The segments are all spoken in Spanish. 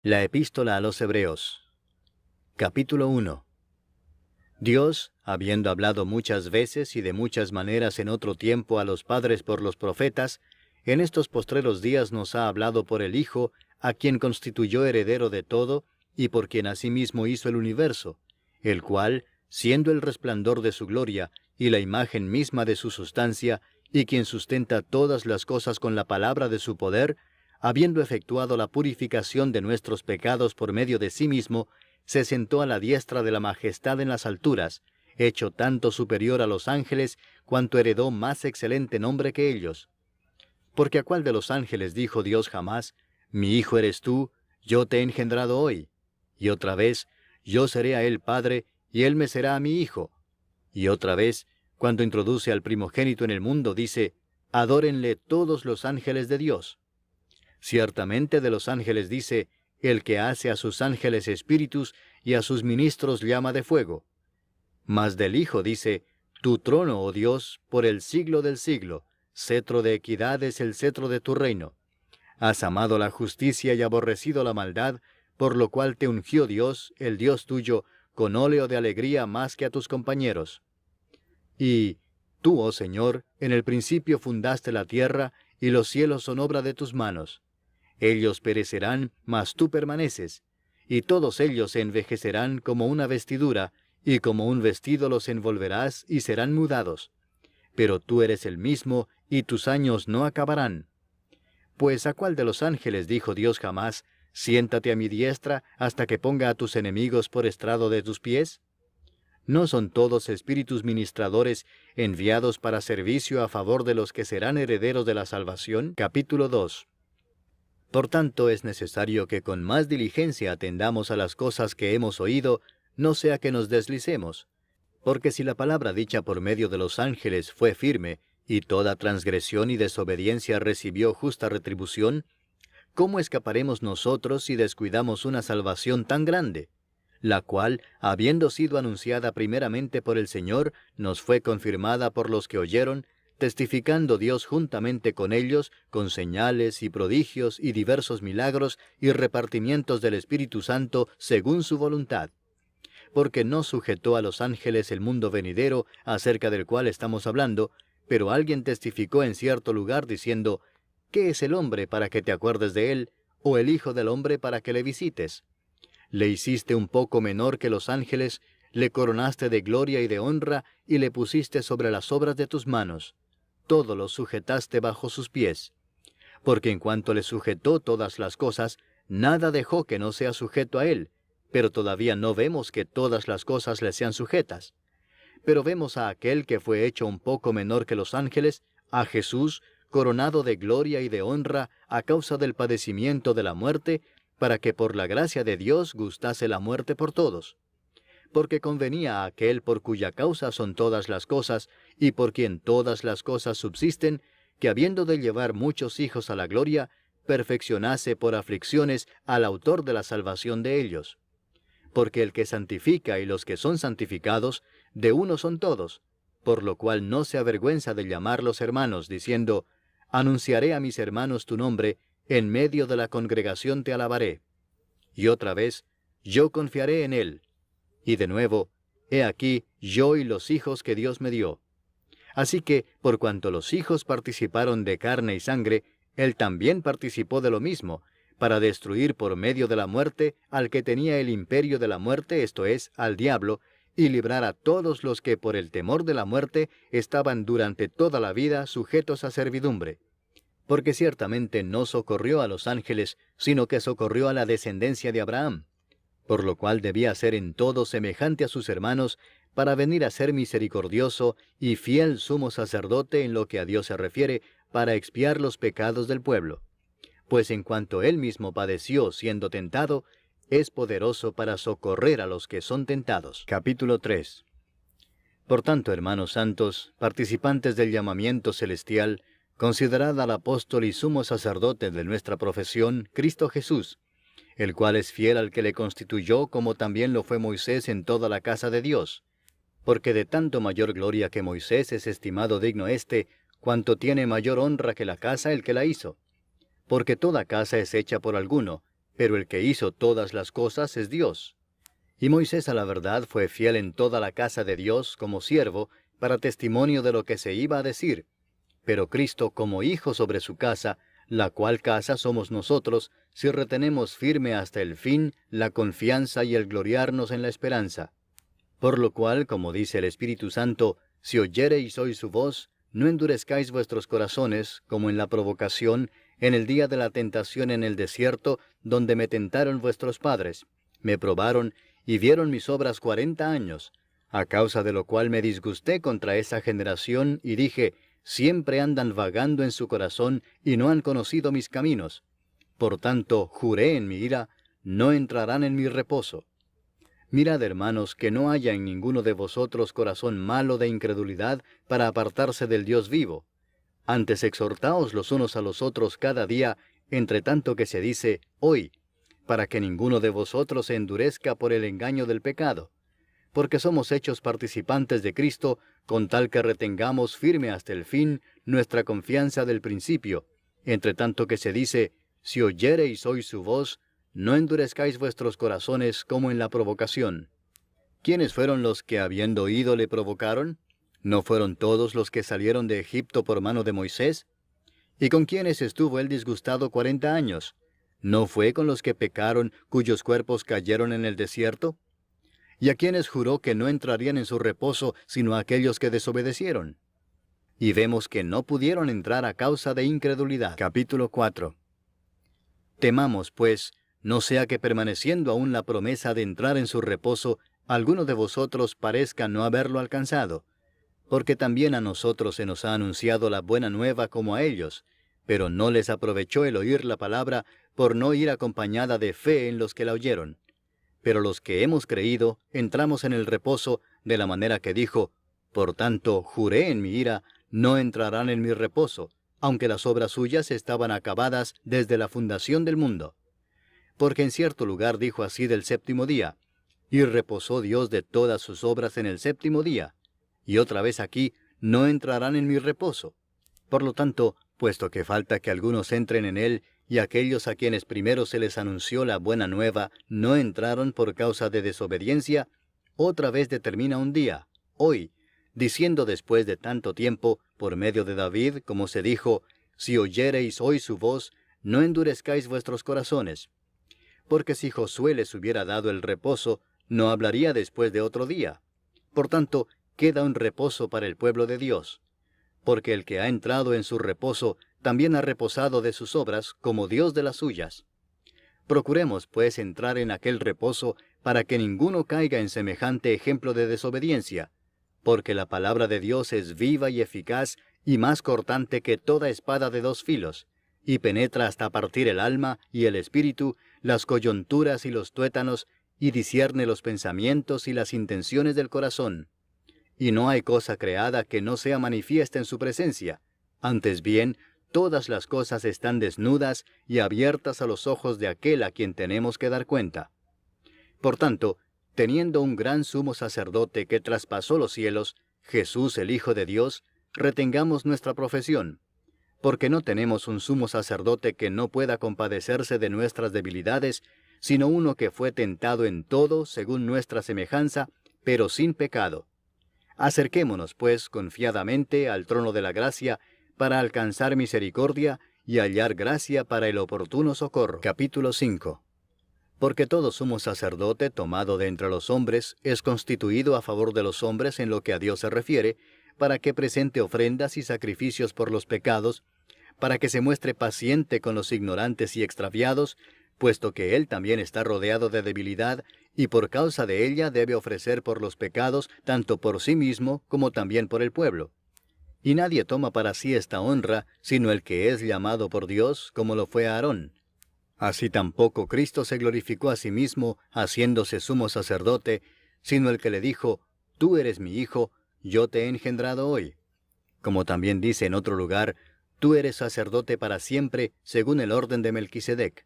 La Epístola a los Hebreos. Capítulo 1. Dios, habiendo hablado muchas veces y de muchas maneras en otro tiempo a los padres por los profetas, en estos postreros días nos ha hablado por el Hijo, a quien constituyó heredero de todo, y por quien asimismo hizo el universo, el cual, siendo el resplandor de su gloria, y la imagen misma de su sustancia, y quien sustenta todas las cosas con la palabra de su poder, habiendo efectuado la purificación de nuestros pecados por medio de sí mismo, se sentó a la diestra de la majestad en las alturas, hecho tanto superior a los ángeles, cuanto heredó más excelente nombre que ellos. Porque ¿a cuál de los ángeles dijo Dios jamás, mi hijo eres tú, yo te he engendrado hoy? Y otra vez, yo seré a él padre, y él me será a mi hijo. Y otra vez, cuando introduce al primogénito en el mundo, dice, adórenle todos los ángeles de Dios. Ciertamente de los ángeles dice, el que hace a sus ángeles espíritus y a sus ministros llama de fuego. Mas del Hijo dice, tu trono, oh Dios, por el siglo del siglo, cetro de equidad es el cetro de tu reino. Has amado la justicia y aborrecido la maldad, por lo cual te ungió Dios, el Dios tuyo, con óleo de alegría más que a tus compañeros. Y tú, oh Señor, en el principio fundaste la tierra, y los cielos son obra de tus manos. Ellos perecerán, mas tú permaneces, y todos ellos se envejecerán como una vestidura, y como un vestido los envolverás y serán mudados. Pero tú eres el mismo, y tus años no acabarán. Pues ¿a cuál de los ángeles dijo Dios jamás, siéntate a mi diestra hasta que ponga a tus enemigos por estrado de tus pies? ¿No son todos espíritus ministradores enviados para servicio a favor de los que serán herederos de la salvación? Capítulo 2. Por tanto, es necesario que con más diligencia atendamos a las cosas que hemos oído, no sea que nos deslicemos. Porque si la palabra dicha por medio de los ángeles fue firme, y toda transgresión y desobediencia recibió justa retribución, ¿cómo escaparemos nosotros si descuidamos una salvación tan grande? La cual, habiendo sido anunciada primeramente por el Señor, nos fue confirmada por los que oyeron, testificando Dios juntamente con ellos, con señales y prodigios y diversos milagros y repartimientos del Espíritu Santo según su voluntad. Porque no sujetó a los ángeles el mundo venidero, acerca del cual estamos hablando, pero alguien testificó en cierto lugar diciendo, ¿qué es el hombre para que te acuerdes de él, o el hijo del hombre para que le visites? Le hiciste un poco menor que los ángeles, le coronaste de gloria y de honra, y le pusiste sobre las obras de tus manos. Todo lo sujetaste bajo sus pies. Porque en cuanto le sujetó todas las cosas, nada dejó que no sea sujeto a él, pero todavía no vemos que todas las cosas le sean sujetas. Pero vemos a aquel que fue hecho un poco menor que los ángeles, a Jesús, coronado de gloria y de honra a causa del padecimiento de la muerte, para que por la gracia de Dios gustase la muerte por todos. Porque convenía a aquel por cuya causa son todas las cosas, y por quien todas las cosas subsisten, que habiendo de llevar muchos hijos a la gloria, perfeccionase por aflicciones al autor de la salvación de ellos. Porque el que santifica y los que son santificados, de uno son todos, por lo cual no se avergüenza de llamarlos hermanos, diciendo, anunciaré a mis hermanos tu nombre, en medio de la congregación te alabaré. Y otra vez, yo confiaré en él. Y de nuevo, he aquí yo y los hijos que Dios me dio. Así que, por cuanto los hijos participaron de carne y sangre, él también participó de lo mismo, para destruir por medio de la muerte al que tenía el imperio de la muerte, esto es, al diablo, y librar a todos los que por el temor de la muerte estaban durante toda la vida sujetos a servidumbre. Porque ciertamente no socorrió a los ángeles, sino que socorrió a la descendencia de Abraham, por lo cual debía ser en todo semejante a sus hermanos, para venir a ser misericordioso y fiel sumo sacerdote en lo que a Dios se refiere, para expiar los pecados del pueblo. Pues en cuanto él mismo padeció siendo tentado, es poderoso para socorrer a los que son tentados. Capítulo 3. Por tanto, hermanos santos, participantes del llamamiento celestial, considerad al apóstol y sumo sacerdote de nuestra profesión, Cristo Jesús, el cual es fiel al que le constituyó, como también lo fue Moisés en toda la casa de Dios. Porque de tanto mayor gloria que Moisés es estimado digno cuanto tiene mayor honra que la casa el que la hizo. Porque toda casa es hecha por alguno, pero el que hizo todas las cosas es Dios. Y Moisés a la verdad fue fiel en toda la casa de Dios como siervo, para testimonio de lo que se iba a decir. Pero Cristo como hijo sobre su casa, la cual casa somos nosotros, si retenemos firme hasta el fin la confianza y el gloriarnos en la esperanza. Por lo cual, como dice el Espíritu Santo, si oyereis hoy su voz, no endurezcáis vuestros corazones, como en la provocación, en el día de la tentación en el desierto, donde me tentaron vuestros padres. Me probaron y vieron mis obras 40 años, a causa de lo cual me disgusté contra esa generación, y dije, siempre andan vagando en su corazón, y no han conocido mis caminos. Por tanto, juré en mi ira, no entrarán en mi reposo. Mirad, hermanos, que no haya en ninguno de vosotros corazón malo de incredulidad para apartarse del Dios vivo. Antes exhortaos los unos a los otros cada día, entre tanto que se dice, hoy, para que ninguno de vosotros se endurezca por el engaño del pecado. Porque somos hechos participantes de Cristo, con tal que retengamos firme hasta el fin nuestra confianza del principio, entre tanto que se dice, si oyereis hoy su voz, no endurezcáis vuestros corazones como en la provocación. ¿Quiénes fueron los que habiendo oído le provocaron? ¿No fueron todos los que salieron de Egipto por mano de Moisés? ¿Y con quiénes estuvo él disgustado 40 años? ¿No fue con los que pecaron, cuyos cuerpos cayeron en el desierto? ¿Y a quienes juró que no entrarían en su reposo, sino a aquellos que desobedecieron? Y vemos que no pudieron entrar a causa de incredulidad. Capítulo 4. Temamos, pues, no sea que permaneciendo aún la promesa de entrar en su reposo, alguno de vosotros parezca no haberlo alcanzado. Porque también a nosotros se nos ha anunciado la buena nueva como a ellos, pero no les aprovechó el oír la palabra por no ir acompañada de fe en los que la oyeron. Pero los que hemos creído, entramos en el reposo, de la manera que dijo, por tanto, juré en mi ira, no entrarán en mi reposo, aunque las obras suyas estaban acabadas desde la fundación del mundo. Porque en cierto lugar dijo así del séptimo día, y reposó Dios de todas sus obras en el séptimo día. Y otra vez aquí, no entrarán en mi reposo. Por lo tanto, puesto que falta que algunos entren en él, y aquellos a quienes primero se les anunció la buena nueva no entraron por causa de desobediencia, otra vez determina un día, hoy, diciendo después de tanto tiempo, por medio de David, como se dijo, si oyereis hoy su voz, no endurezcáis vuestros corazones. Porque si Josué les hubiera dado el reposo, no hablaría después de otro día. Por tanto, queda un reposo para el pueblo de Dios. Porque el que ha entrado en su reposo, también ha reposado de sus obras, como Dios de las suyas. Procuremos, pues, entrar en aquel reposo, para que ninguno caiga en semejante ejemplo de desobediencia, porque la palabra de Dios es viva y eficaz, y más cortante que toda espada de 2 filos, y penetra hasta partir el alma y el espíritu, las coyunturas y los tuétanos, y discierne los pensamientos y las intenciones del corazón. Y no hay cosa creada que no sea manifiesta en su presencia. Antes bien, todas las cosas están desnudas y abiertas a los ojos de aquel a quien tenemos que dar cuenta. Por tanto, teniendo un gran sumo sacerdote que traspasó los cielos, Jesús el Hijo de Dios, retengamos nuestra profesión. Porque no tenemos un sumo sacerdote que no pueda compadecerse de nuestras debilidades, sino uno que fue tentado en todo según nuestra semejanza, pero sin pecado. Acerquémonos, pues, confiadamente al trono de la gracia, para alcanzar misericordia y hallar gracia para el oportuno socorro. Capítulo 5. Porque todo sumo sacerdote tomado de entre los hombres es constituido a favor de los hombres en lo que a Dios se refiere, para que presente ofrendas y sacrificios por los pecados, para que se muestre paciente con los ignorantes y extraviados, puesto que él también está rodeado de debilidad, y por causa de ella debe ofrecer por los pecados, tanto por sí mismo como también por el pueblo. Y nadie toma para sí esta honra, sino el que es llamado por Dios, como lo fue Aarón. Así tampoco Cristo se glorificó a sí mismo, haciéndose sumo sacerdote, sino el que le dijo, tú eres mi hijo, yo te he engendrado hoy. Como también dice en otro lugar, tú eres sacerdote para siempre, según el orden de Melquisedec.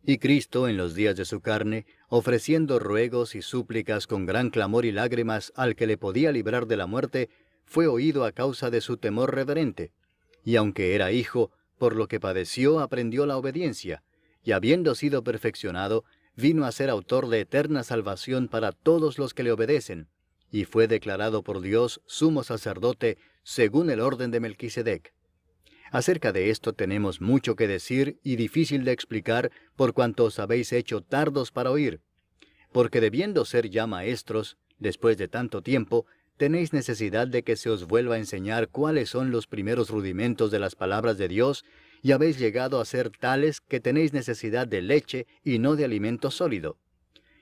Y Cristo, en los días de su carne, ofreciendo ruegos y súplicas con gran clamor y lágrimas al que le podía librar de la muerte, fue oído a causa de su temor reverente. Y aunque era hijo, por lo que padeció aprendió la obediencia, y habiendo sido perfeccionado, vino a ser autor de eterna salvación para todos los que le obedecen, y fue declarado por Dios sumo sacerdote según el orden de Melquisedec. Acerca de esto tenemos mucho que decir y difícil de explicar por cuanto os habéis hecho tardos para oír, porque debiendo ser ya maestros, después de tanto tiempo, tenéis necesidad de que se os vuelva a enseñar cuáles son los primeros rudimentos de las palabras de Dios, y habéis llegado a ser tales que tenéis necesidad de leche y no de alimento sólido.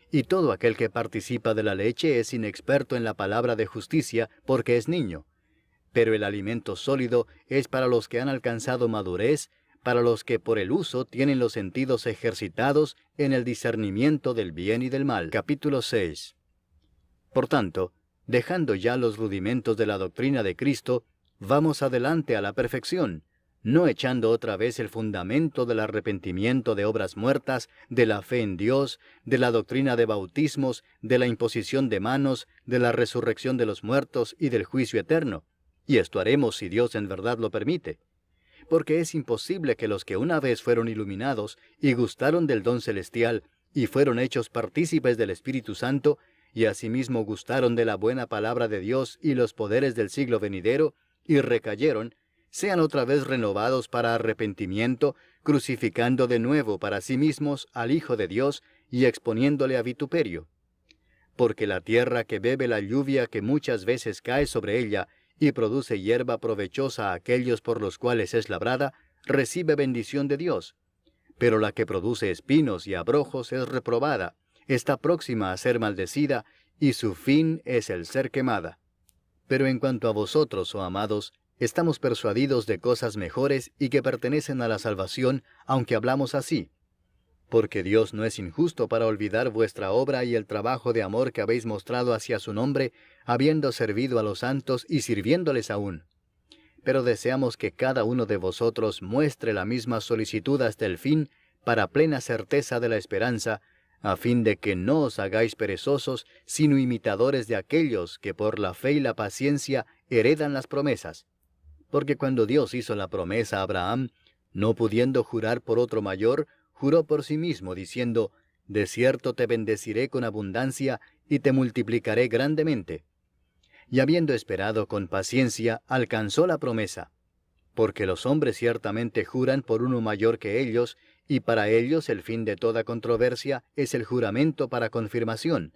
Y todo aquel que participa de la leche es inexperto en la palabra de justicia, porque es niño. Pero el alimento sólido es para los que han alcanzado madurez, para los que por el uso tienen los sentidos ejercitados en el discernimiento del bien y del mal. Capítulo 6. Por tanto, dejando ya los rudimentos de la doctrina de Cristo, vamos adelante a la perfección, no echando otra vez el fundamento del arrepentimiento de obras muertas, de la fe en Dios, de la doctrina de bautismos, de la imposición de manos, de la resurrección de los muertos y del juicio eterno. Y esto haremos si Dios en verdad lo permite. Porque es imposible que los que una vez fueron iluminados y gustaron del don celestial y fueron hechos partícipes del Espíritu Santo, y asimismo gustaron de la buena palabra de Dios y los poderes del siglo venidero, y recayeron, sean otra vez renovados para arrepentimiento, crucificando de nuevo para sí mismos al Hijo de Dios y exponiéndole a vituperio. Porque la tierra que bebe la lluvia que muchas veces cae sobre ella, y produce hierba provechosa a aquellos por los cuales es labrada, recibe bendición de Dios. Pero la que produce espinos y abrojos es reprobada, está próxima a ser maldecida, y su fin es el ser quemada. Pero en cuanto a vosotros, oh amados, estamos persuadidos de cosas mejores y que pertenecen a la salvación, aunque hablamos así. Porque Dios no es injusto para olvidar vuestra obra y el trabajo de amor que habéis mostrado hacia su nombre, habiendo servido a los santos y sirviéndoles aún. Pero deseamos que cada uno de vosotros muestre la misma solicitud hasta el fin, para plena certeza de la esperanza, a fin de que no os hagáis perezosos, sino imitadores de aquellos que por la fe y la paciencia heredan las promesas. Porque cuando Dios hizo la promesa a Abraham, no pudiendo jurar por otro mayor, juró por sí mismo, diciendo, «De cierto te bendeciré con abundancia, y te multiplicaré grandemente». Y habiendo esperado con paciencia, alcanzó la promesa. Porque los hombres ciertamente juran por uno mayor que ellos, y para ellos el fin de toda controversia es el juramento para confirmación.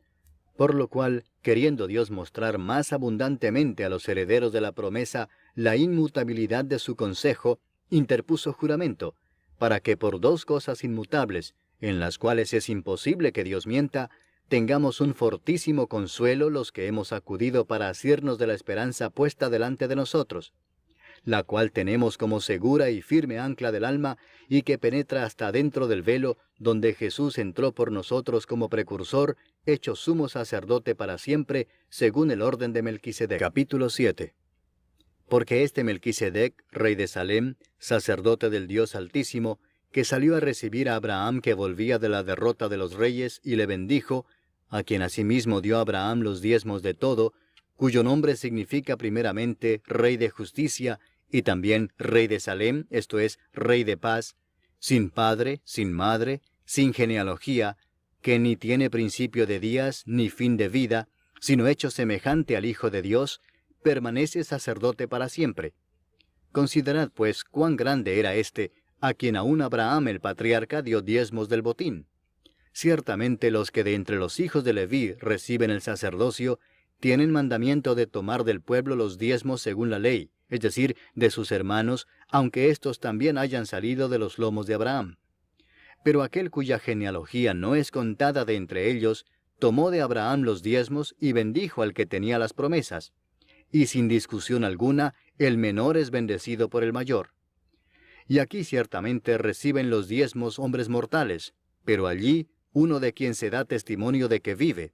Por lo cual, queriendo Dios mostrar más abundantemente a los herederos de la promesa la inmutabilidad de su consejo, interpuso juramento, para que por dos cosas inmutables, en las cuales es imposible que Dios mienta, tengamos un fortísimo consuelo los que hemos acudido para asirnos de la esperanza puesta delante de nosotros, la cual tenemos como segura y firme ancla del alma, y que penetra hasta dentro del velo, donde Jesús entró por nosotros como precursor, hecho sumo sacerdote para siempre, según el orden de Melquisedec. Capítulo 7. Porque este Melquisedec, rey de Salem, sacerdote del Dios Altísimo, que salió a recibir a Abraham que volvía de la derrota de los reyes, y le bendijo, a quien asimismo dio a Abraham los diezmos de todo, cuyo nombre significa primeramente Rey de Justicia, y también Rey de Salem, esto es, Rey de Paz, sin padre, sin madre, sin genealogía, que ni tiene principio de días, ni fin de vida, sino hecho semejante al Hijo de Dios, permanece sacerdote para siempre. Considerad, pues, cuán grande era éste, a quien aún Abraham el patriarca dio diezmos del botín. Ciertamente los que de entre los hijos de Leví reciben el sacerdocio, tienen mandamiento de tomar del pueblo los diezmos según la ley, es decir, de sus hermanos, aunque éstos también hayan salido de los lomos de Abraham. Pero aquel cuya genealogía no es contada de entre ellos, tomó de Abraham los diezmos y bendijo al que tenía las promesas. Y sin discusión alguna, el menor es bendecido por el mayor. Y aquí ciertamente reciben los diezmos hombres mortales, pero allí uno de quien se da testimonio de que vive.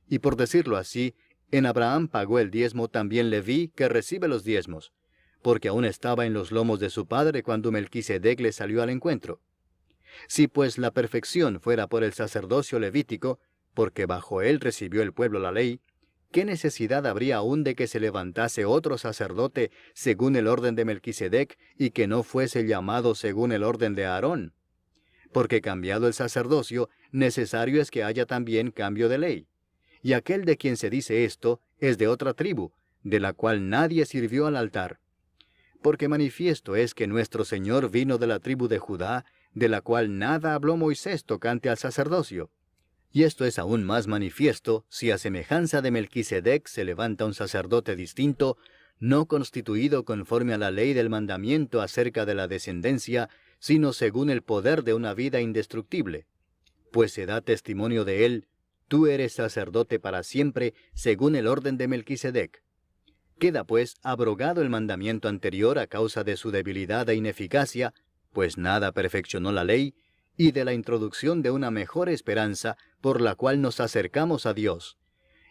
Y por decirlo así, en Abraham pagó el diezmo también Leví, que recibe los diezmos, porque aún estaba en los lomos de su padre cuando Melquisedec le salió al encuentro. Si pues la perfección fuera por el sacerdocio levítico, porque bajo él recibió el pueblo la ley, ¿qué necesidad habría aún de que se levantase otro sacerdote según el orden de Melquisedec y que no fuese llamado según el orden de Aarón? porque cambiado el sacerdocio, necesario es que haya también cambio de ley. Y aquel de quien se dice esto es de otra tribu, de la cual nadie sirvió al altar. Porque manifiesto es que nuestro Señor vino de la tribu de Judá, de la cual nada habló Moisés tocante al sacerdocio. Y esto es aún más manifiesto si a semejanza de Melquisedec se levanta un sacerdote distinto, no constituido conforme a la ley del mandamiento acerca de la descendencia, sino según el poder de una vida indestructible. Pues se da testimonio de él: tú eres sacerdote para siempre, según el orden de Melquisedec. Queda pues abrogado el mandamiento anterior a causa de su debilidad e ineficacia, pues nada perfeccionó la ley, y de la introducción de una mejor esperanza por la cual nos acercamos a Dios.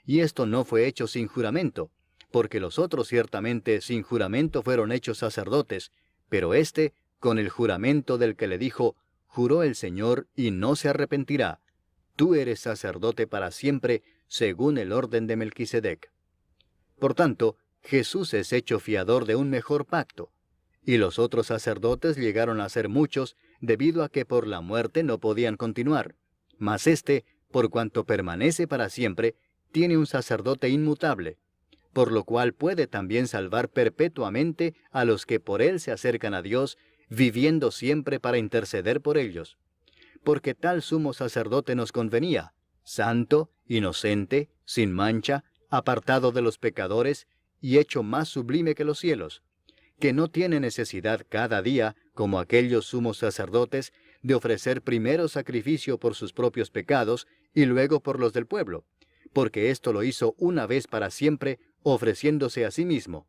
Y esto no fue hecho sin juramento, porque los otros ciertamente sin juramento fueron hechos sacerdotes, pero éste con el juramento del que le dijo: juró el Señor y no se arrepentirá, tú eres sacerdote para siempre, según el orden de Melquisedec. Por tanto, Jesús es hecho fiador de un mejor pacto, y los otros sacerdotes llegaron a ser muchos, debido a que por la muerte no podían continuar. Mas éste, por cuanto permanece para siempre, tiene un sacerdote inmutable, por lo cual puede también salvar perpetuamente a los que por él se acercan a Dios, viviendo siempre para interceder por ellos. Porque tal sumo sacerdote nos convenía, santo, inocente, sin mancha, apartado de los pecadores, y hecho más sublime que los cielos, que no tiene necesidad cada día, como aquellos sumos sacerdotes, de ofrecer primero sacrificio por sus propios pecados y luego por los del pueblo, porque esto lo hizo una vez para siempre, ofreciéndose a sí mismo.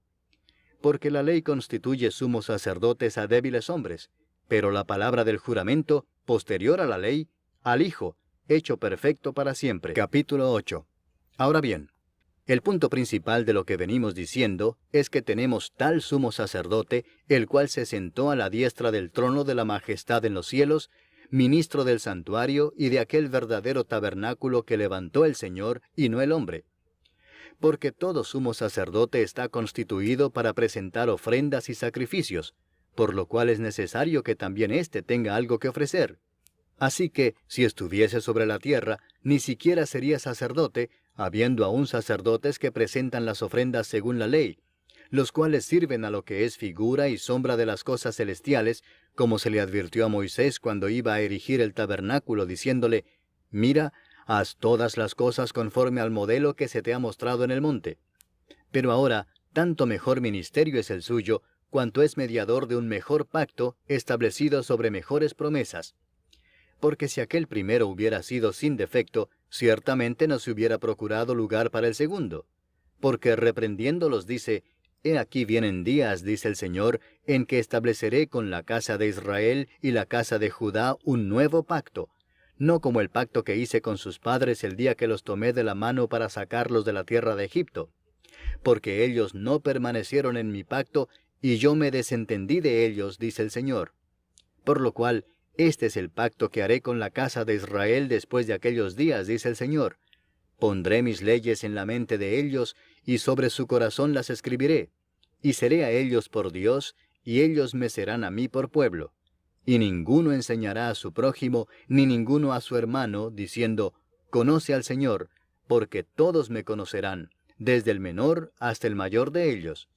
Porque la ley constituye sumos sacerdotes a débiles hombres, pero la palabra del juramento, posterior a la ley, al Hijo, hecho perfecto para siempre. Capítulo 8. Ahora bien, el punto principal de lo que venimos diciendo es que tenemos tal sumo sacerdote, el cual se sentó a la diestra del trono de la majestad en los cielos, ministro del santuario y de aquel verdadero tabernáculo que levantó el Señor y no el hombre. Porque todo sumo sacerdote está constituido para presentar ofrendas y sacrificios, por lo cual es necesario que también éste tenga algo que ofrecer. Así que, si estuviese sobre la tierra, ni siquiera sería sacerdote, habiendo aún sacerdotes que presentan las ofrendas según la ley, los cuales sirven a lo que es figura y sombra de las cosas celestiales, como se le advirtió a Moisés cuando iba a erigir el tabernáculo, diciéndole: mira, haz todas las cosas conforme al modelo que se te ha mostrado en el monte. Pero ahora, tanto mejor ministerio es el suyo, cuanto es mediador de un mejor pacto, establecido sobre mejores promesas. Porque si aquel primero hubiera sido sin defecto, ciertamente no se hubiera procurado lugar para el segundo. Porque reprendiéndolos dice: he aquí vienen días, dice el Señor, en que estableceré con la casa de Israel y la casa de Judá un nuevo pacto, no como el pacto que hice con sus padres el día que los tomé de la mano para sacarlos de la tierra de Egipto. Porque ellos no permanecieron en mi pacto, y yo me desentendí de ellos, dice el Señor. Por lo cual, este es el pacto que haré con la casa de Israel después de aquellos días, dice el Señor. Pondré mis leyes en la mente de ellos, y sobre su corazón las escribiré. Y seré a ellos por Dios, y ellos me serán a mí por pueblo. Y ninguno enseñará a su prójimo, ni ninguno a su hermano, diciendo: conoce al Señor, porque todos me conocerán, desde el menor hasta el mayor de ellos.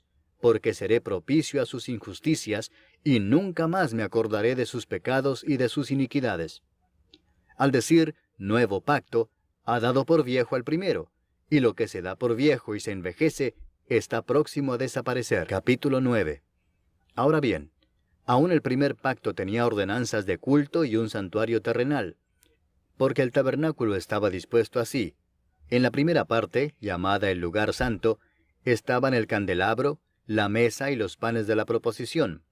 Porque seré propicio a sus injusticias, y nunca más me acordaré de sus pecados y de sus iniquidades. Al decir nuevo pacto, ha dado por viejo al primero, y lo que se da por viejo y se envejece, está próximo a desaparecer. Capítulo 9. Ahora bien, aún el primer pacto tenía ordenanzas de culto y un santuario terrenal, porque el tabernáculo estaba dispuesto así. En la primera parte, llamada el lugar santo, estaban el candelabro, la mesa y los panes de la proposición.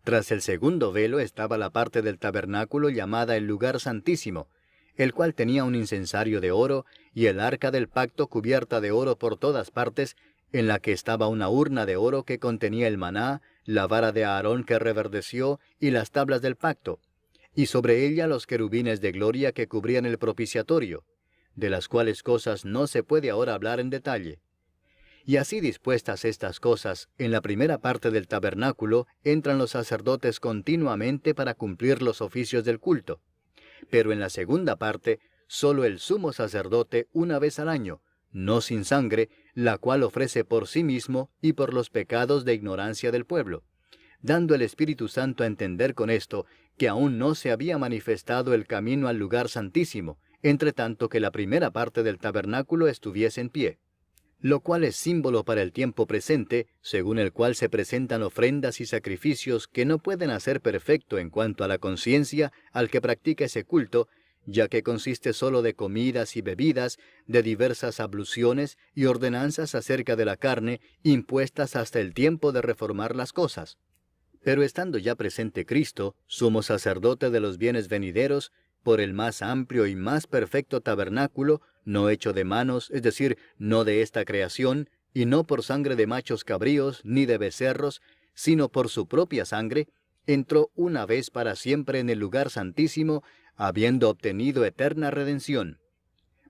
Tras el segundo velo estaba la parte del tabernáculo llamada el lugar santísimo, el cual tenía un incensario de oro y el arca del pacto cubierta de oro por todas partes, en la que estaba una urna de oro que contenía el maná, la vara de Aarón que reverdeció y las tablas del pacto, y sobre ella los querubines de gloria que cubrían el propiciatorio, de las cuales cosas no se puede ahora hablar en detalle. Y así dispuestas estas cosas, en la primera parte del tabernáculo entran los sacerdotes continuamente para cumplir los oficios del culto. Pero en la segunda parte, solo el sumo sacerdote una vez al año, no sin sangre, la cual ofrece por sí mismo y por los pecados de ignorancia del pueblo, dando el Espíritu Santo a entender con esto que aún no se había manifestado el camino al lugar santísimo, entre tanto que la primera parte del tabernáculo estuviese en pie, lo cual es símbolo para el tiempo presente, según el cual se presentan ofrendas y sacrificios que no pueden hacer perfecto en cuanto a la conciencia al que practica ese culto, ya que consiste solo de comidas y bebidas, de diversas abluciones y ordenanzas acerca de la carne, impuestas hasta el tiempo de reformar las cosas. Pero estando ya presente Cristo, sumo sacerdote de los bienes venideros, por el más amplio y más perfecto tabernáculo, no hecho de manos, es decir, no de esta creación, y no por sangre de machos cabríos, ni de becerros, sino por su propia sangre, entró una vez para siempre en el lugar santísimo, habiendo obtenido eterna redención.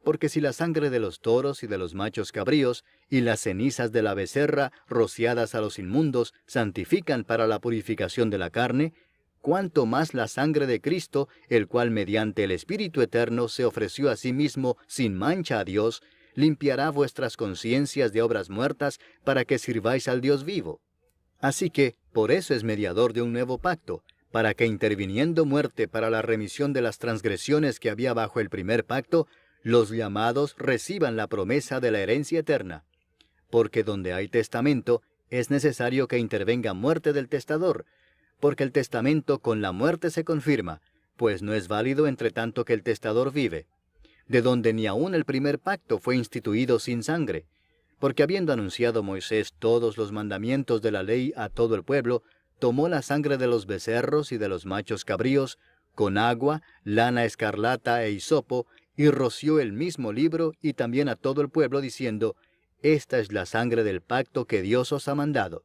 Porque si la sangre de los toros y de los machos cabríos, y las cenizas de la becerra, rociadas a los inmundos, santifican para la purificación de la carne, cuánto más la sangre de Cristo, el cual mediante el Espíritu Eterno se ofreció a sí mismo sin mancha a Dios, limpiará vuestras conciencias de obras muertas para que sirváis al Dios vivo. Así que, por eso es mediador de un nuevo pacto, para que interviniendo muerte para la remisión de las transgresiones que había bajo el primer pacto, los llamados reciban la promesa de la herencia eterna. Porque donde hay testamento, es necesario que intervenga muerte del testador, porque el testamento con la muerte se confirma, pues no es válido entre tanto que el testador vive, de donde ni aun el primer pacto fue instituido sin sangre, porque habiendo anunciado Moisés todos los mandamientos de la ley a todo el pueblo, tomó la sangre de los becerros y de los machos cabríos, con agua, lana escarlata e hisopo, y roció el mismo libro y también a todo el pueblo, diciendo, esta es la sangre del pacto que Dios os ha mandado.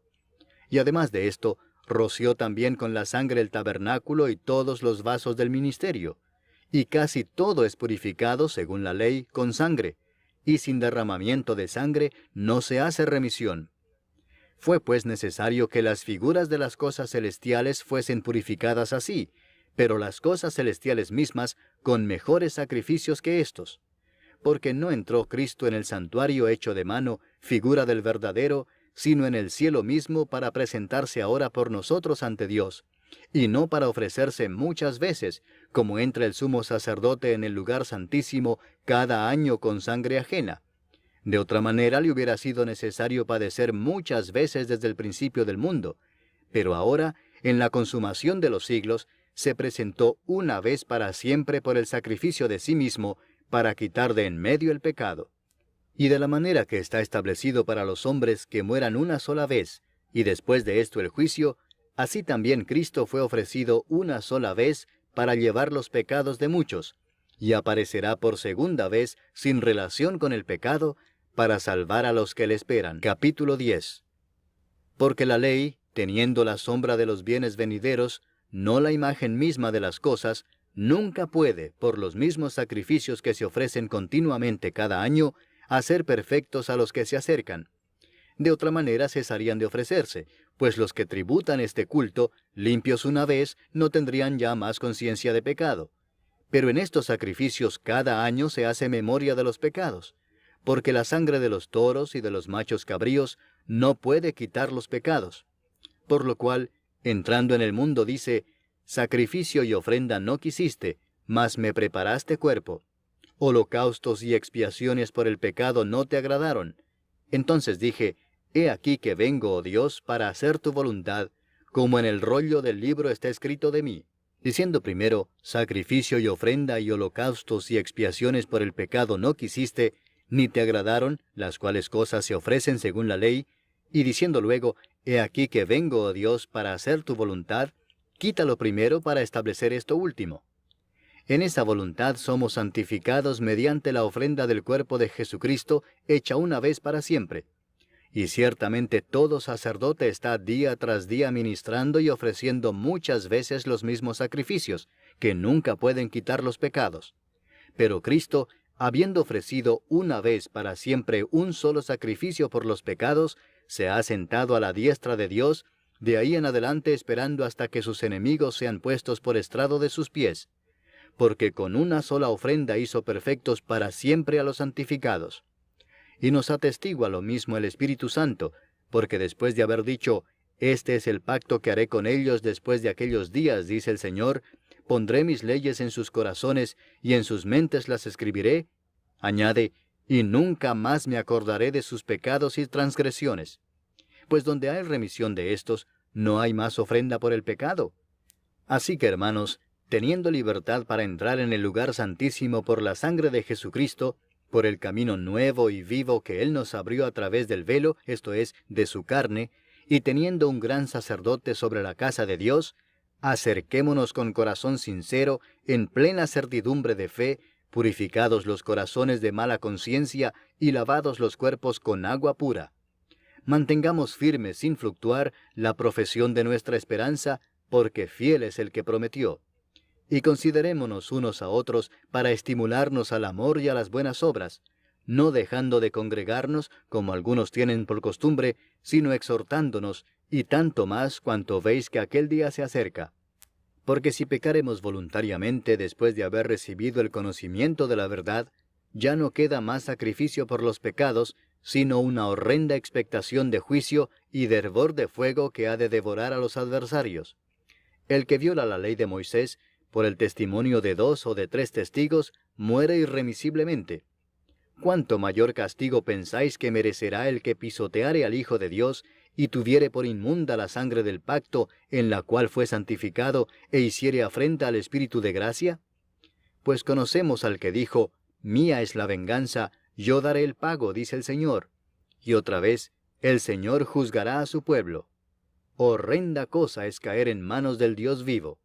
Y además de esto, roció también con la sangre el tabernáculo y todos los vasos del ministerio. Y casi todo es purificado, según la ley, con sangre, y sin derramamiento de sangre no se hace remisión. Fue pues necesario que las figuras de las cosas celestiales fuesen purificadas así, pero las cosas celestiales mismas con mejores sacrificios que éstos. Porque no entró Cristo en el santuario hecho de mano, figura del verdadero, sino en el cielo mismo para presentarse ahora por nosotros ante Dios, y no para ofrecerse muchas veces, como entra el sumo sacerdote en el lugar santísimo cada año con sangre ajena. De otra manera le hubiera sido necesario padecer muchas veces desde el principio del mundo, pero ahora, en la consumación de los siglos, se presentó una vez para siempre por el sacrificio de sí mismo, para quitar de en medio el pecado. Y de la manera que está establecido para los hombres que mueran una sola vez, y después de esto el juicio, así también Cristo fue ofrecido una sola vez para llevar los pecados de muchos, y aparecerá por segunda vez sin relación con el pecado, para salvar a los que le esperan. Capítulo 10. Porque la ley, teniendo la sombra de los bienes venideros, no la imagen misma de las cosas, nunca puede, por los mismos sacrificios que se ofrecen continuamente cada año, hacer perfectos a los que se acercan. De otra manera cesarían de ofrecerse, pues los que tributan este culto, limpios una vez, no tendrían ya más conciencia de pecado. Pero en estos sacrificios cada año se hace memoria de los pecados, porque la sangre de los toros y de los machos cabríos no puede quitar los pecados. Por lo cual, entrando en el mundo dice, sacrificio y ofrenda no quisiste, mas me preparaste cuerpo. Holocaustos y expiaciones por el pecado no te agradaron. Entonces dije, he aquí que vengo, oh Dios, para hacer tu voluntad, como en el rollo del libro está escrito de mí. Diciendo primero, sacrificio y ofrenda y holocaustos y expiaciones por el pecado no quisiste, ni te agradaron, las cuales cosas se ofrecen según la ley, y diciendo luego, he aquí que vengo, oh Dios, para hacer tu voluntad, quítalo primero para establecer esto último. En esa voluntad somos santificados mediante la ofrenda del cuerpo de Jesucristo, hecha una vez para siempre. Y ciertamente todo sacerdote está día tras día ministrando y ofreciendo muchas veces los mismos sacrificios, que nunca pueden quitar los pecados. Pero Cristo, habiendo ofrecido una vez para siempre un solo sacrificio por los pecados, se ha sentado a la diestra de Dios, de ahí en adelante esperando hasta que sus enemigos sean puestos por estrado de sus pies. porque con una sola ofrenda hizo perfectos para siempre a los santificados. Y nos atestigua lo mismo el Espíritu Santo, porque después de haber dicho, este es el pacto que haré con ellos después de aquellos días, dice el Señor, pondré mis leyes en sus corazones y en sus mentes las escribiré, añade, y nunca más me acordaré de sus pecados y transgresiones. Pues donde hay remisión de estos, no hay más ofrenda por el pecado. Así que, hermanos, teniendo libertad para entrar en el lugar santísimo por la sangre de Jesucristo, por el camino nuevo y vivo que Él nos abrió a través del velo, esto es, de su carne, y teniendo un gran sacerdote sobre la casa de Dios, acerquémonos con corazón sincero, en plena certidumbre de fe, purificados los corazones de mala conciencia y lavados los cuerpos con agua pura. Mantengamos firme sin fluctuar la profesión de nuestra esperanza, porque fiel es el que prometió. Y considerémonos unos a otros para estimularnos al amor y a las buenas obras, no dejando de congregarnos, como algunos tienen por costumbre, sino exhortándonos, y tanto más cuanto veis que aquel día se acerca. Porque si pecaremos voluntariamente después de haber recibido el conocimiento de la verdad, ya no queda más sacrificio por los pecados, sino una horrenda expectación de juicio y de hervor de fuego que ha de devorar a los adversarios. El que viola la ley de Moisés, por el testimonio de 2 o de 3 testigos, muere irremisiblemente. ¿Cuánto mayor castigo pensáis que merecerá el que pisoteare al Hijo de Dios, y tuviere por inmunda la sangre del pacto, en la cual fue santificado, e hiciere afrenta al Espíritu de gracia? Pues conocemos al que dijo, mía es la venganza, yo daré el pago, dice el Señor. Y otra vez, el Señor juzgará a su pueblo. Horrenda cosa es caer en manos del Dios vivo.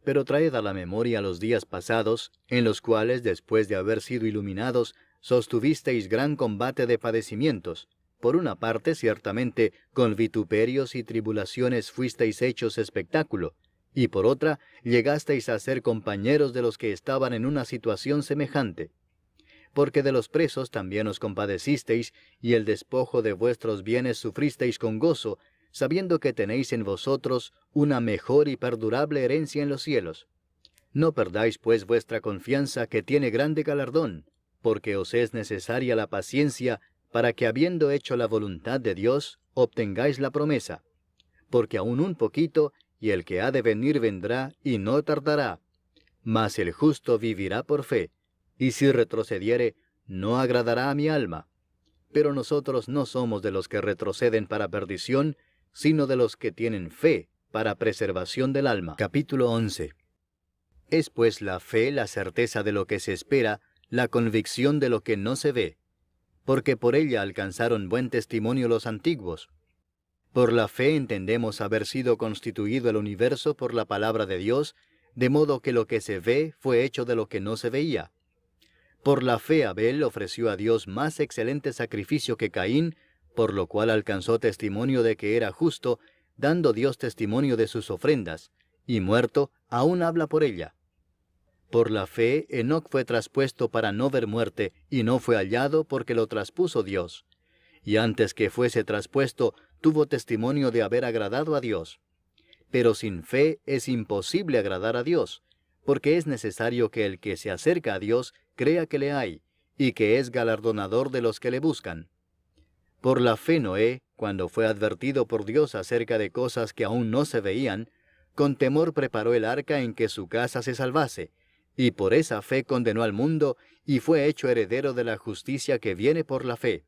Pero traed a la memoria los días pasados, en los cuales, después de haber sido iluminados, sostuvisteis gran combate de padecimientos. Por una parte, ciertamente, con vituperios y tribulaciones fuisteis hechos espectáculo, y por otra, llegasteis a ser compañeros de los que estaban en una situación semejante. Porque de los presos también os compadecisteis, y el despojo de vuestros bienes sufristeis con gozo, sabiendo que tenéis en vosotros una mejor y perdurable herencia en los cielos. No perdáis pues vuestra confianza, que tiene grande galardón, porque os es necesaria la paciencia, para que habiendo hecho la voluntad de Dios, obtengáis la promesa. Porque aún un poquito, y el que ha de venir vendrá, y no tardará. Mas el justo vivirá por fe, y si retrocediere, no agradará a mi alma. Pero nosotros no somos de los que retroceden para perdición, sino de los que tienen fe para preservación del alma. Capítulo 11. Es pues la fe la certeza de lo que se espera, la convicción de lo que no se ve, porque por ella alcanzaron buen testimonio los antiguos. Por la fe entendemos haber sido constituido el universo por la palabra de Dios, de modo que lo que se ve fue hecho de lo que no se veía. Por la fe Abel ofreció a Dios más excelente sacrificio que Caín, por lo cual alcanzó testimonio de que era justo, dando Dios testimonio de sus ofrendas, y muerto, aún habla por ella. Por la fe Enoc fue traspuesto para no ver muerte, y no fue hallado porque lo traspuso Dios. Y antes que fuese traspuesto, tuvo testimonio de haber agradado a Dios. Pero sin fe es imposible agradar a Dios, porque es necesario que el que se acerca a Dios crea que le hay, y que es galardonador de los que le buscan. Por la fe Noé, cuando fue advertido por Dios acerca de cosas que aún no se veían, con temor preparó el arca en que su casa se salvase, y por esa fe condenó al mundo, y fue hecho heredero de la justicia que viene por la fe.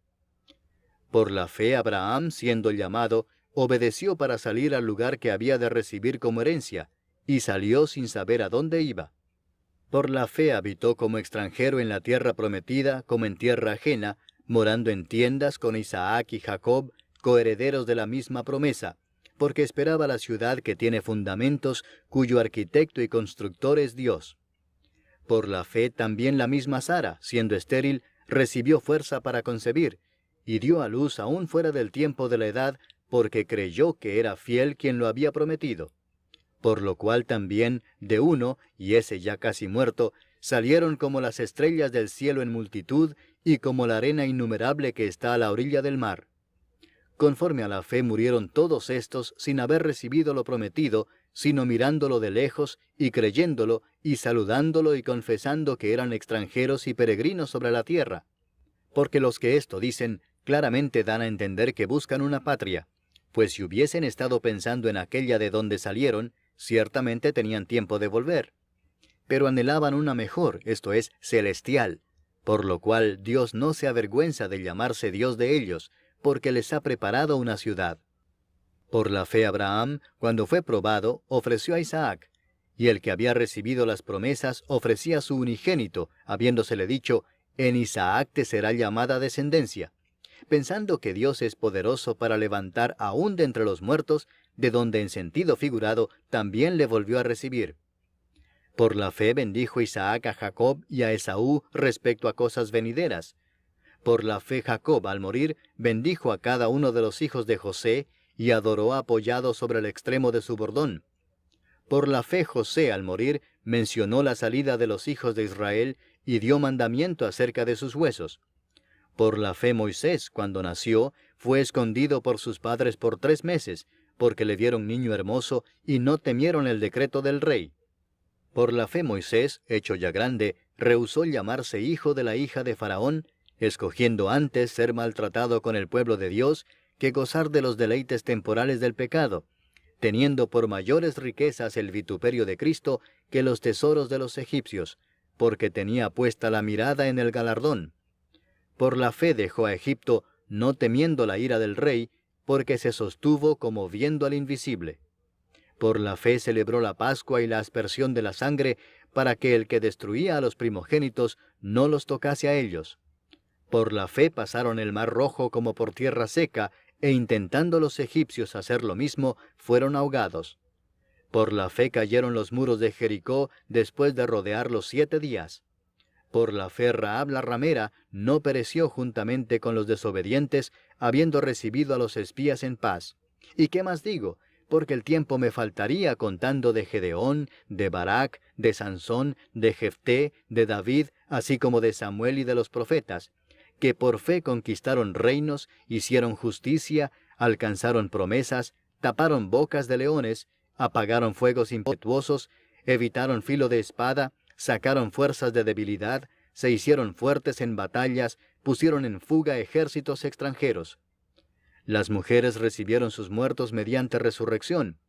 Por la fe Abraham, siendo llamado, obedeció para salir al lugar que había de recibir como herencia, y salió sin saber a dónde iba. Por la fe habitó como extranjero en la tierra prometida, como en tierra ajena, morando en tiendas con Isaac y Jacob, coherederos de la misma promesa, porque esperaba la ciudad que tiene fundamentos, cuyo arquitecto y constructor es Dios. Por la fe también la misma Sara, siendo estéril, recibió fuerza para concebir, y dio a luz aún fuera del tiempo de la edad, porque creyó que era fiel quien lo había prometido. Por lo cual también, de uno, y ese ya casi muerto, salieron como las estrellas del cielo en multitud, y como la arena innumerable que está a la orilla del mar. Conforme a la fe murieron todos estos sin haber recibido lo prometido, sino mirándolo de lejos y creyéndolo y saludándolo y confesando que eran extranjeros y peregrinos sobre la tierra. Porque los que esto dicen claramente dan a entender que buscan una patria, pues si hubiesen estado pensando en aquella de donde salieron, ciertamente tenían tiempo de volver. Pero anhelaban una mejor, esto es, celestial, por lo cual Dios no se avergüenza de llamarse Dios de ellos, porque les ha preparado una ciudad. Por la fe Abraham, cuando fue probado, ofreció a Isaac, y el que había recibido las promesas ofrecía a su unigénito, habiéndosele dicho, en Isaac te será llamada descendencia, pensando que Dios es poderoso para levantar aún de entre los muertos, de donde en sentido figurado también le volvió a recibir. Por la fe bendijo Isaac a Jacob y a Esaú respecto a cosas venideras. Por la fe Jacob, al morir, bendijo a cada uno de los hijos de José, y adoró apoyado sobre el extremo de su bordón. Por la fe José, al morir, mencionó la salida de los hijos de Israel, y dio mandamiento acerca de sus huesos. Por la fe Moisés, cuando nació, fue escondido por sus padres por 3 meses, porque le vieron niño hermoso, y no temieron el decreto del rey. Por la fe Moisés, hecho ya grande, rehusó llamarse hijo de la hija de Faraón, escogiendo antes ser maltratado con el pueblo de Dios, que gozar de los deleites temporales del pecado, teniendo por mayores riquezas el vituperio de Cristo que los tesoros de los egipcios, porque tenía puesta la mirada en el galardón. Por la fe dejó a Egipto, no temiendo la ira del rey, porque se sostuvo como viendo al invisible. Por la fe celebró la Pascua y la aspersión de la sangre, para que el que destruía a los primogénitos no los tocase a ellos. Por la fe pasaron el mar Rojo como por tierra seca, e intentando los egipcios hacer lo mismo, fueron ahogados. Por la fe cayeron los muros de Jericó después de rodearlos 7 días. Por la fe Rahab la ramera no pereció juntamente con los desobedientes, habiendo recibido a los espías en paz. ¿Y qué más digo? Porque el tiempo me faltaría contando de Gedeón, de Barak, de Sansón, de Jefté, de David, así como de Samuel y de los profetas, que por fe conquistaron reinos, hicieron justicia, alcanzaron promesas, taparon bocas de leones, apagaron fuegos impetuosos, evitaron filo de espada, sacaron fuerzas de debilidad, se hicieron fuertes en batallas, pusieron en fuga ejércitos extranjeros. Las mujeres recibieron sus muertos mediante resurrección,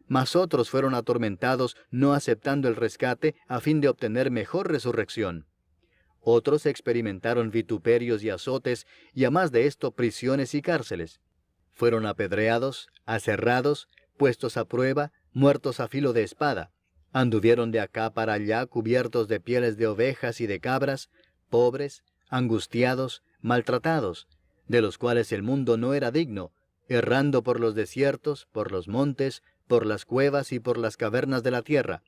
mas otros fueron atormentados no aceptando el rescate a fin de obtener mejor resurrección. Otros experimentaron vituperios y azotes, y a más de esto prisiones y cárceles. Fueron apedreados, aserrados, puestos a prueba, muertos a filo de espada. Anduvieron de acá para allá cubiertos de pieles de ovejas y de cabras, pobres, angustiados, maltratados, de los cuales el mundo no era digno, errando por los desiertos, por los montes, por las cuevas y por las cavernas de la tierra.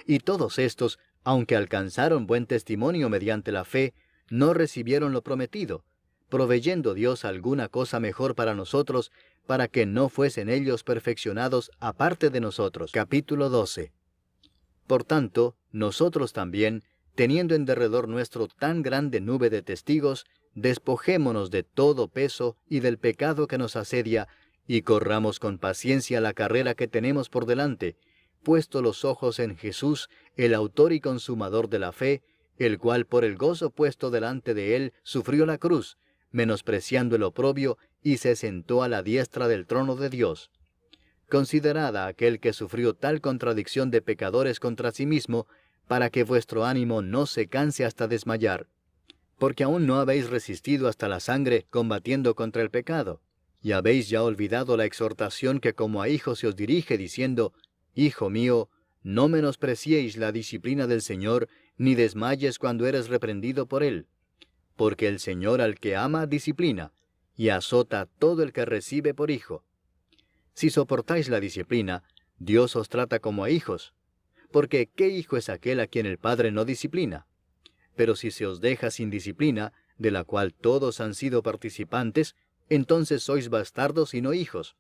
Y todos estos, aunque alcanzaron buen testimonio mediante la fe, no recibieron lo prometido, proveyendo Dios alguna cosa mejor para nosotros, para que no fuesen ellos perfeccionados aparte de nosotros. Capítulo 12. Por tanto, nosotros también, teniendo en derredor nuestro tan grande nube de testigos, despojémonos de todo peso y del pecado que nos asedia, y corramos con paciencia la carrera que tenemos por delante, puesto los ojos en Jesús, el autor y consumador de la fe, el cual por el gozo puesto delante de él sufrió la cruz, menospreciando el oprobio, y se sentó a la diestra del trono de Dios. Considerad a aquel que sufrió tal contradicción de pecadores contra sí mismo, para que vuestro ánimo no se canse hasta desmayar. Porque aún no habéis resistido hasta la sangre combatiendo contra el pecado, y habéis ya olvidado la exhortación que como a hijos se os dirige, diciendo, Hijo mío, no menospreciéis la disciplina del Señor, ni desmayes cuando eres reprendido por Él. Porque el Señor al que ama disciplina, y azota a todo el que recibe por hijo. Si soportáis la disciplina, Dios os trata como a hijos. Porque ¿qué hijo es aquel a quien el Padre no disciplina? Pero si se os deja sin disciplina, de la cual todos han sido participantes, entonces sois bastardos y no hijos.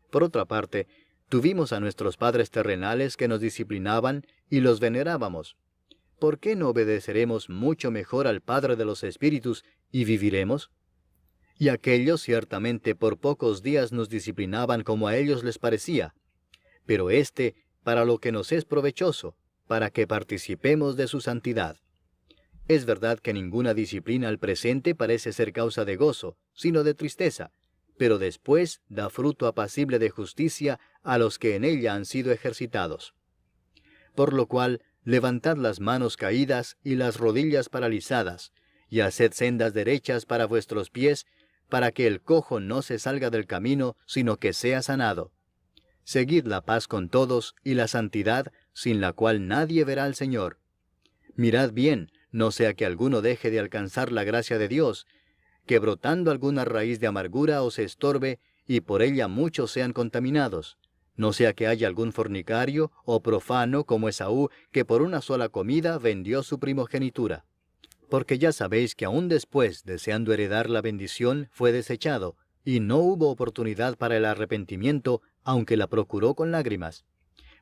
Por otra parte, tuvimos a nuestros padres terrenales que nos disciplinaban y los venerábamos. ¿Por qué no obedeceremos mucho mejor al Padre de los Espíritus y viviremos? Y aquellos ciertamente por pocos días nos disciplinaban como a ellos les parecía, pero éste, para lo que nos es provechoso, para que participemos de su santidad. Es verdad que ninguna disciplina al presente parece ser causa de gozo, sino de tristeza, pero después da fruto apacible de justicia a los que en ella han sido ejercitados. Por lo cual, levantad las manos caídas y las rodillas paralizadas, y haced sendas derechas para vuestros pies, para que el cojo no se salga del camino, sino que sea sanado. Seguid la paz con todos y la santidad, sin la cual nadie verá al Señor. Mirad bien, no sea que alguno deje de alcanzar la gracia de Dios, que brotando alguna raíz de amargura os estorbe, y por ella muchos sean contaminados. No sea que haya algún fornicario o profano como Esaú, que por una sola comida vendió su primogenitura. Porque ya sabéis que aún después, deseando heredar la bendición, fue desechado, y no hubo oportunidad para el arrepentimiento, aunque la procuró con lágrimas.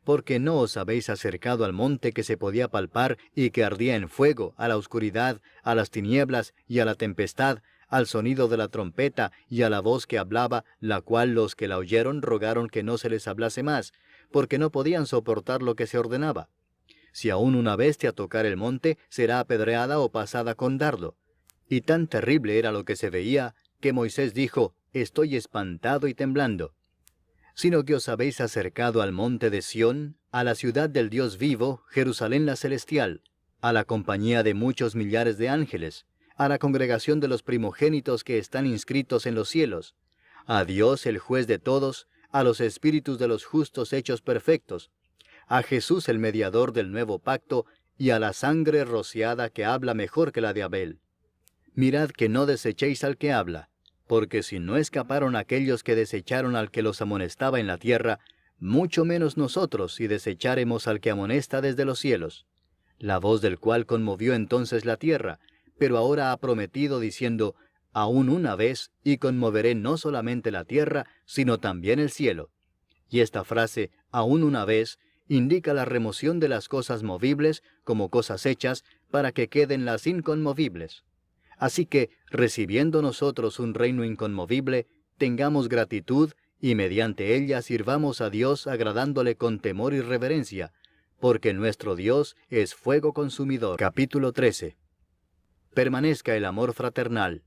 Porque no os habéis acercado al monte que se podía palpar y que ardía en fuego, a la oscuridad, a las tinieblas y a la tempestad, al sonido de la trompeta y a la voz que hablaba, la cual los que la oyeron rogaron que no se les hablase más, porque no podían soportar lo que se ordenaba. Si aún una bestia tocar el monte, será apedreada o pasada con dardo. Y tan terrible era lo que se veía, que Moisés dijo, «Estoy espantado y temblando». Sino que os habéis acercado al monte de Sión, a la ciudad del Dios vivo, Jerusalén la celestial, a la compañía de muchos millares de ángeles, a la congregación de los primogénitos que están inscritos en los cielos, a Dios el juez de todos, a los espíritus de los justos hechos perfectos, a Jesús el mediador del nuevo pacto, y a la sangre rociada que habla mejor que la de Abel. Mirad que no desechéis al que habla, porque si no escaparon aquellos que desecharon al que los amonestaba en la tierra, mucho menos nosotros si desecháremos al que amonesta desde los cielos, la voz del cual conmovió entonces la tierra, pero ahora ha prometido diciendo, aún una vez, y conmoveré no solamente la tierra, sino también el cielo. Y esta frase, aún una vez, indica la remoción de las cosas movibles como cosas hechas, para que queden las inconmovibles. Así que, recibiendo nosotros un reino inconmovible, tengamos gratitud, y mediante ella sirvamos a Dios agradándole con temor y reverencia, porque nuestro Dios es fuego consumidor. Capítulo 13. Permanezca el amor fraternal.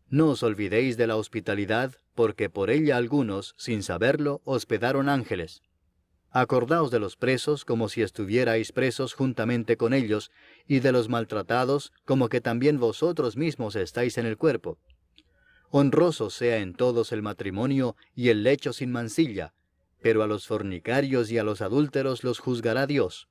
No os olvidéis de la hospitalidad, porque por ella algunos, sin saberlo, hospedaron ángeles. Acordaos de los presos como si estuvierais presos juntamente con ellos, y de los maltratados como que también vosotros mismos estáis en el cuerpo. Honroso sea en todos el matrimonio y el lecho sin mancilla, pero a los fornicarios y a los adúlteros los juzgará Dios.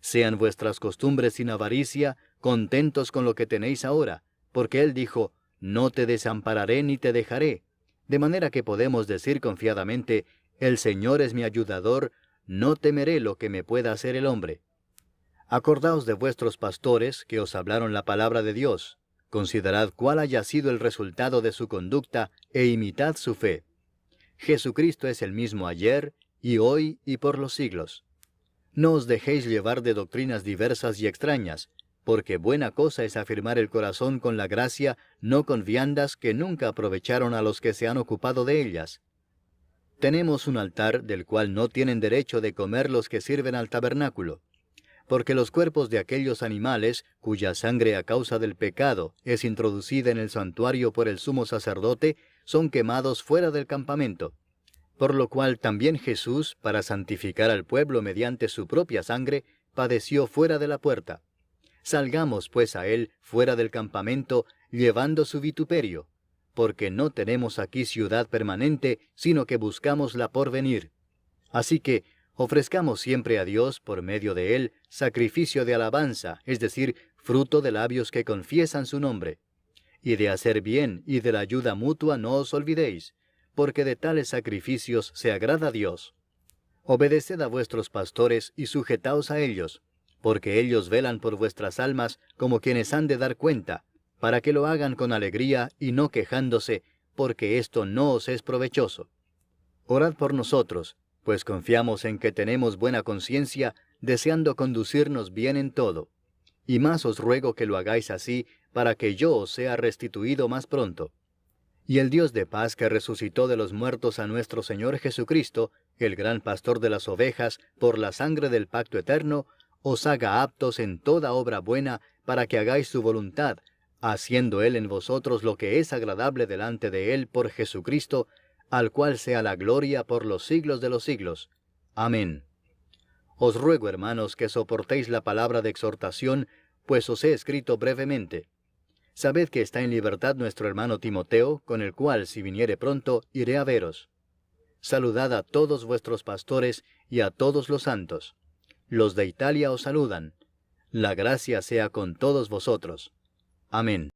Sean vuestras costumbres sin avaricia, contentos con lo que tenéis ahora, porque Él dijo, «No te desampararé ni te dejaré», de manera que podemos decir confiadamente, «El Señor es mi ayudador, no temeré lo que me pueda hacer el hombre». Acordaos de vuestros pastores que os hablaron la palabra de Dios, considerad cuál haya sido el resultado de su conducta, e imitad su fe. Jesucristo es el mismo ayer, y hoy, y por los siglos. No os dejéis llevar de doctrinas diversas y extrañas, porque buena cosa es afirmar el corazón con la gracia, no con viandas que nunca aprovecharon a los que se han ocupado de ellas. Tenemos un altar del cual no tienen derecho de comer los que sirven al tabernáculo, porque los cuerpos de aquellos animales, cuya sangre a causa del pecado es introducida en el santuario por el sumo sacerdote, son quemados fuera del campamento. Por lo cual también Jesús, para santificar al pueblo mediante su propia sangre, padeció fuera de la puerta. Salgamos pues a él fuera del campamento, llevando su vituperio, porque no tenemos aquí ciudad permanente, sino que buscamos la porvenir. Así que, ofrezcamos siempre a Dios, por medio de él, sacrificio de alabanza, es decir, fruto de labios que confiesan su nombre. Y de hacer bien y de la ayuda mutua no os olvidéis, porque de tales sacrificios se agrada a Dios. Obedeced a vuestros pastores y sujetaos a ellos, porque ellos velan por vuestras almas como quienes han de dar cuenta, para que lo hagan con alegría y no quejándose, porque esto no os es provechoso. Orad por nosotros, pues confiamos en que tenemos buena conciencia, deseando conducirnos bien en todo. Y más os ruego que lo hagáis así, para que yo os sea restituido más pronto. Y el Dios de paz que resucitó de los muertos a nuestro Señor Jesucristo, el gran pastor de las ovejas, por la sangre del pacto eterno, os haga aptos en toda obra buena para que hagáis su voluntad, haciendo Él en vosotros lo que es agradable delante de Él por Jesucristo, al cual sea la gloria por los siglos de los siglos. Amén. Os ruego, hermanos, que soportéis la palabra de exhortación, pues os he escrito brevemente. Sabed que está en libertad nuestro hermano Timoteo, con el cual, si viniere pronto, iré a veros. Saludad a todos vuestros pastores y a todos los santos. Los de Italia os saludan. La gracia sea con todos vosotros. Amén.